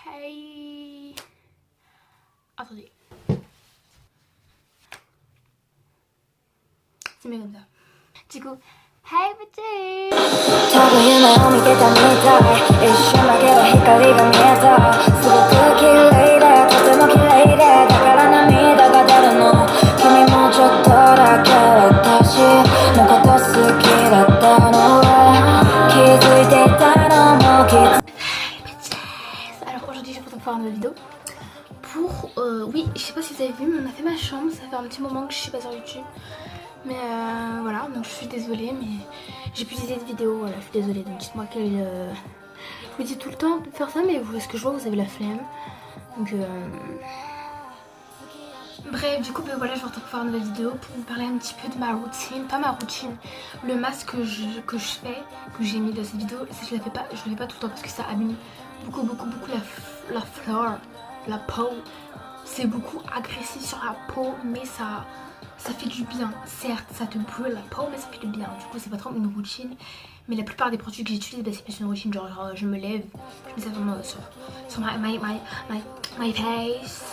Hey. Attendez. C'est mieux comme ça. Du coup, hey petit. Alors aujourd'hui je vais vous faire une vidéo pour oui, je sais pas si vous avez vu mais on a fait ma chambre, ça fait un petit moment que je suis pas sur YouTube. Mais voilà, donc je suis désolée mais j'ai plus d'idées de vidéo, voilà, je suis désolée. Donc dites-moi quelle je vous dis tout le temps de faire ça mais vous, est-ce que je vois vous avez la flemme. Donc bref, du coup ben voilà, je vais vous faire une nouvelle vidéo pour vous parler un petit peu de ma routine, pas ma routine, le masque que je fais, que j'ai mis dans cette vidéo, je le fais pas tout le temps parce que ça abîme beaucoup la flore, la peau, c'est beaucoup agressif sur la peau mais ça fait du bien, certes ça te brûle la peau mais ça fait du bien, du coup c'est pas trop une routine. Mais la plupart des produits que j'utilise, c'est plus une routine, genre je me lève, je mets ça vraiment sur my face.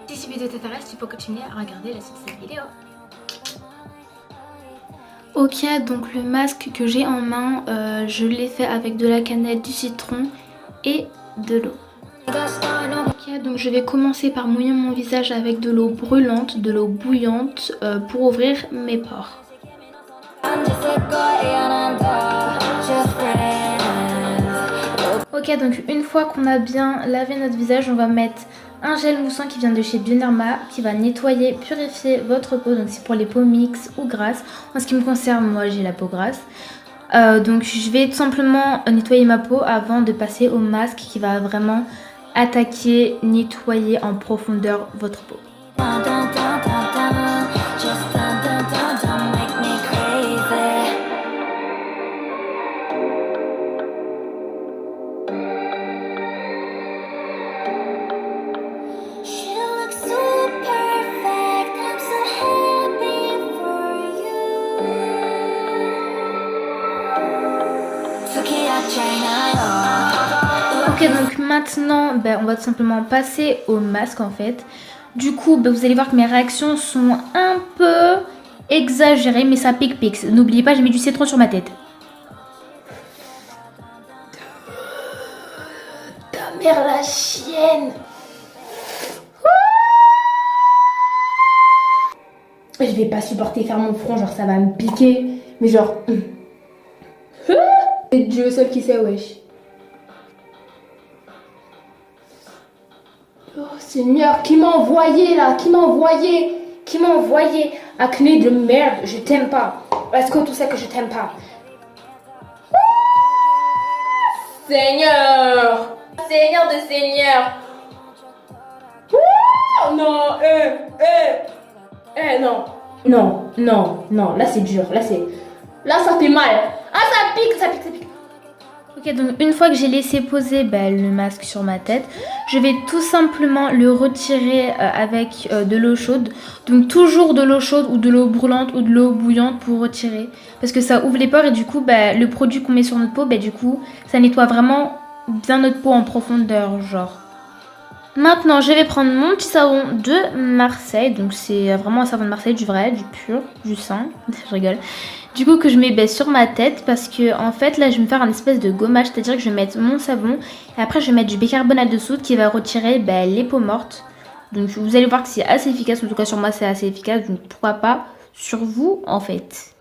Si cette vidéo t'intéresse, tu peux continuer à regarder la suite de cette vidéo. Ok, donc le masque que j'ai en main, je l'ai fait avec de la cannelle, du citron et de l'eau. Ok, donc je vais commencer par mouiller mon visage avec de l'eau brûlante, de l'eau bouillante pour ouvrir mes pores. Ok, donc une fois qu'on a bien lavé notre visage, on va mettre un gel moussant qui vient de chez Bioderma qui va nettoyer, purifier votre peau. Donc c'est pour les peaux mixtes ou grasses. En ce qui me concerne, moi j'ai la peau grasse. Donc je vais tout simplement nettoyer ma peau avant de passer au masque qui va vraiment attaquer, nettoyer en profondeur votre peau. Ok, donc maintenant on va tout simplement passer au masque en fait. Du coup vous allez voir que mes réactions sont un peu exagérées mais ça pique. N'oubliez pas, j'ai mis du citron sur ma tête. Ta mère la chienne. Je vais pas supporter faire mon front, genre ça va me piquer. Mais genre... C'est Dieu seul qui sait, wesh. Oh Seigneur, qui m'a envoyé là? Qui m'a envoyé? Acné de merde, je t'aime pas. Est-ce que tu sais que je t'aime pas? Seigneur! Seigneur de Seigneur! Non, non, là c'est dur, là ça fait mal. Ah ça pique. Ok, donc une fois que j'ai laissé poser le masque sur ma tête, je vais tout simplement le retirer avec de l'eau chaude. Donc toujours de l'eau chaude ou de l'eau brûlante ou de l'eau bouillante pour retirer. Parce que ça ouvre les pores et du coup le produit qu'on met sur notre peau, du coup ça nettoie vraiment bien notre peau en profondeur genre. Maintenant je vais prendre mon petit savon de Marseille. Donc c'est vraiment un savon de Marseille, du vrai, du pur, du sain, je rigole. Du coup que je mets sur ma tête parce que en fait là je vais me faire un espèce de gommage. C'est-à-dire que je vais mettre mon savon et après je vais mettre du bicarbonate de soude qui va retirer les peaux mortes. Donc vous allez voir que c'est assez efficace, en tout cas sur moi c'est assez efficace. Donc pourquoi pas sur vous en fait.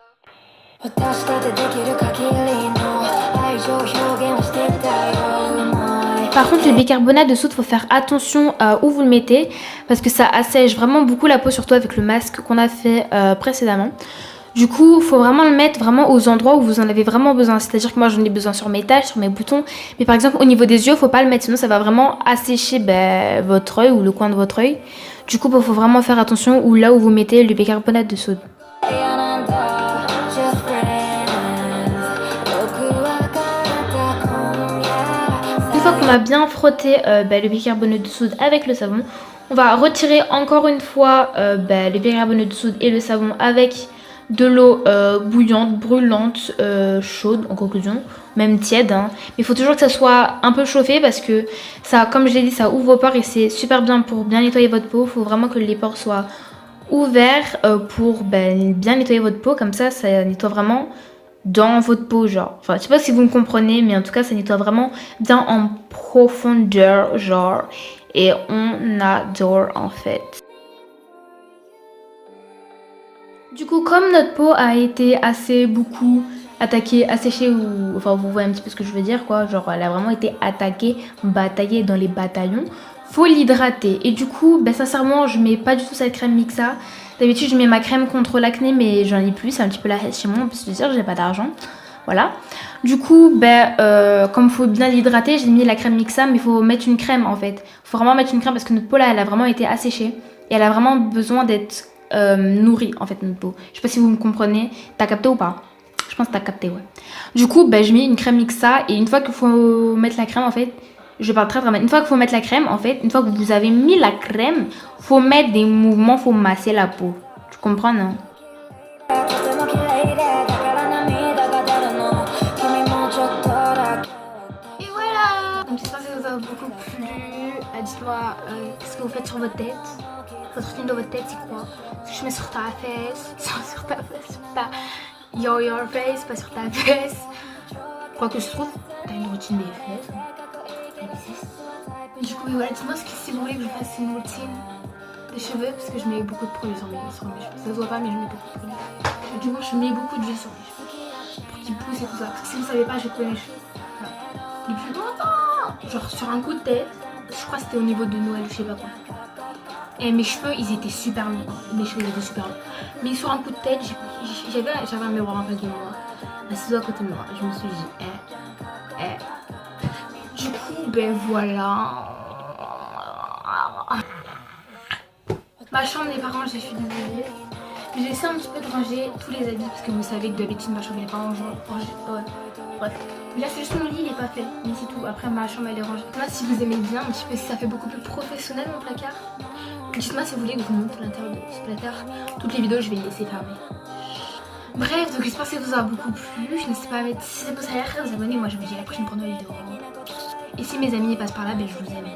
Par contre le bicarbonate de soude, faut faire attention à où vous le mettez parce que ça assèche vraiment beaucoup la peau, surtout avec le masque qu'on a fait précédemment. Du coup, il faut vraiment le mettre vraiment aux endroits où vous en avez vraiment besoin. C'est-à-dire que moi, j'en ai besoin sur mes taches, sur mes boutons. Mais par exemple, au niveau des yeux, il ne faut pas le mettre. Sinon, ça va vraiment assécher votre œil ou le coin de votre œil. Du coup, il faut vraiment faire attention là où vous mettez le bicarbonate de soude. Une fois qu'on a bien frotté le bicarbonate de soude avec le savon, on va retirer encore une fois le bicarbonate de soude et le savon avec de l'eau bouillante, brûlante, chaude en conclusion, même tiède. Hein. Mais il faut toujours que ça soit un peu chauffé parce que ça, comme je l'ai dit, ça ouvre vos pores et c'est super bien pour bien nettoyer votre peau. Il faut vraiment que les pores soient ouverts pour bien nettoyer votre peau. Comme ça nettoie vraiment dans votre peau, genre. Enfin, je sais pas si vous me comprenez, mais en tout cas, ça nettoie vraiment bien en profondeur, genre. Et on adore en fait. Du coup, comme notre peau a été beaucoup attaquée, asséchée, ou enfin vous voyez un petit peu ce que je veux dire quoi, genre elle a vraiment été attaquée, bataillée dans les bataillons, faut l'hydrater. Et du coup, sincèrement, je mets pas du tout cette crème Mixa. D'habitude, je mets ma crème contre l'acné, mais j'en ai plus, c'est un petit peu la haine chez moi, on peut se dire, j'ai pas d'argent. Voilà. Du coup, comme il faut bien l'hydrater, j'ai mis la crème Mixa, mais il faut mettre une crème en fait. Il faut vraiment mettre une crème parce que notre peau là, elle a vraiment été asséchée et elle a vraiment besoin d'être nourrie en fait notre peau. Je sais pas si vous me comprenez. T'as capté ou pas? Je pense que t'as capté, ouais. Du coup, je mets une crème Mixa et une fois qu'il faut mettre la crème en fait, je parle très mal. Une fois qu'il faut mettre la crème en fait, une fois que vous avez mis la crème, faut mettre des mouvements, faut masser la peau. Tu comprends, non? Et voilà. Donc j'espère que ça vous a beaucoup plu. Dites-moi qu'est-ce que vous faites sur votre tête. Votre routine dans votre tête, c'est quoi? Ce que je mets sur ta face, sur ta face, pas your face, pas sur ta face. Quoi que je trouve, t'as une routine des fesses. Du coup, voilà, dites-moi si vous voulez que je fasse une routine des cheveux, parce que je mets beaucoup de produits sur mes cheveux. Ça se voit pas, mais je mets beaucoup de produits. Du coup, je mets beaucoup d'huile sur mes cheveux pour qu'ils poussent et tout ça. Parce que si vous savez pas, j'ai coupé mes cheveux. Voilà. Depuis longtemps, genre sur un coup de tête, je crois que c'était au niveau de Noël, je sais pas quoi. Et mes cheveux, ils étaient super longs. Mes cheveux, ils étaient super longs. Mais sur un coup de tête, j'avais un miroir en face de moi. Assise à côté de moi. Je me suis dit, Du coup, voilà. Ma chambre n'est pas rangée, je suis désolée. J'ai essayé un petit peu de ranger tous les habits parce que vous savez que d'habitude ma chambre n'est pas rangée. Ouais. Bref. Mais là c'est juste mon lit, il n'est pas fait. Mais c'est tout. Après ma chambre elle est rangée. Dites-moi si vous aimez bien, un petit peu si ça fait beaucoup plus professionnel mon placard. Dites-moi si vous voulez que je vous montre l'intérieur de ce placard. Toutes les vidéos je vais les laisser fermer. Bref, donc j'espère que ça vous a beaucoup plu. N'hésitez pas à mettre si c'est possible à vous abonner. Moi je vous dis à la prochaine pour une nouvelle vidéo. Et si mes amis passent par là, je vous aime.